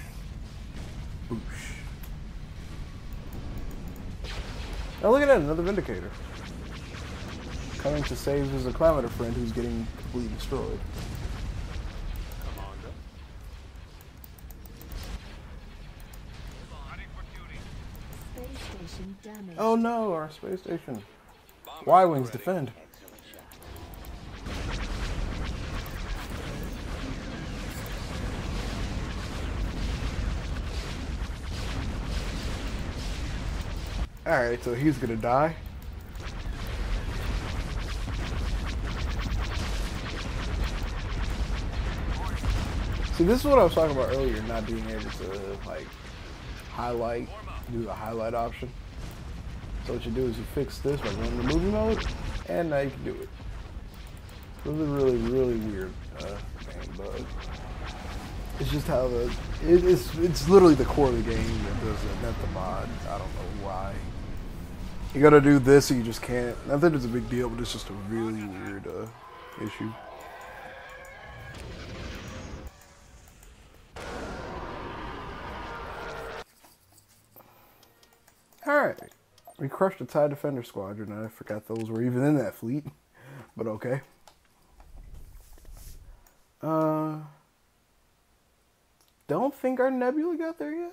[SPEAKER 1] Boosh. Oh, look at that, another Vindicator. Coming to save his acclamator friend who's getting completely destroyed.
[SPEAKER 4] Space station damaged.
[SPEAKER 1] Oh no, our space station. Y-Wings defend. Alright, so he's gonna die. See, this is what I was talking about earlier, not being able to, like, do the highlight option. So what you do is you fix this by going to movie mode, and now you can do it. Really, really weird game bug. It's just how it's literally the core of the game that does it, not the mod. I don't know why. You gotta do this, or you just can't. I think it's a big deal, but it's just a really weird issue. Alright. We crushed the TIE Defender Squadron. I forgot those were even in that fleet. But okay. Don't think our Nebula got there yet?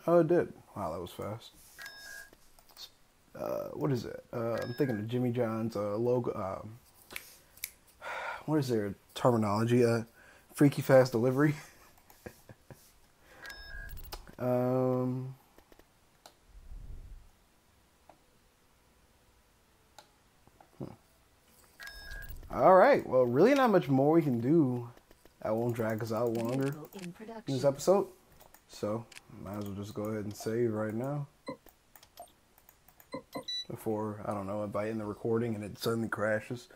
[SPEAKER 1] Oh, it did. Wow, that was fast. What is it? I'm thinking of Jimmy John's logo. What is their terminology? Freaky fast delivery. All right. Well, really not much more we can do. I won't drag us out longer in this episode. So, might as well just go ahead and save right now. Before, I don't know, if I end the recording and it suddenly crashes.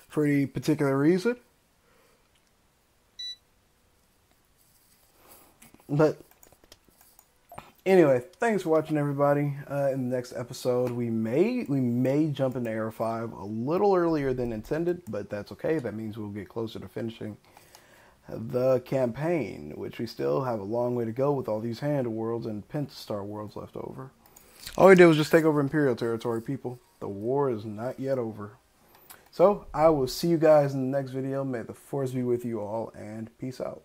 [SPEAKER 1] For any particular reason. But, anyway, thanks for watching, everybody. In the next episode, we may jump into Era 5 a little earlier than intended, but that's okay. That means we'll get closer to finishing the campaign, which we still have a long way to go with all these hand worlds and Pentastar worlds left over. All we did was just take over Imperial territory, people. The war is not yet over. So, I will see you guys in the next video. May the Force be with you all, and peace out.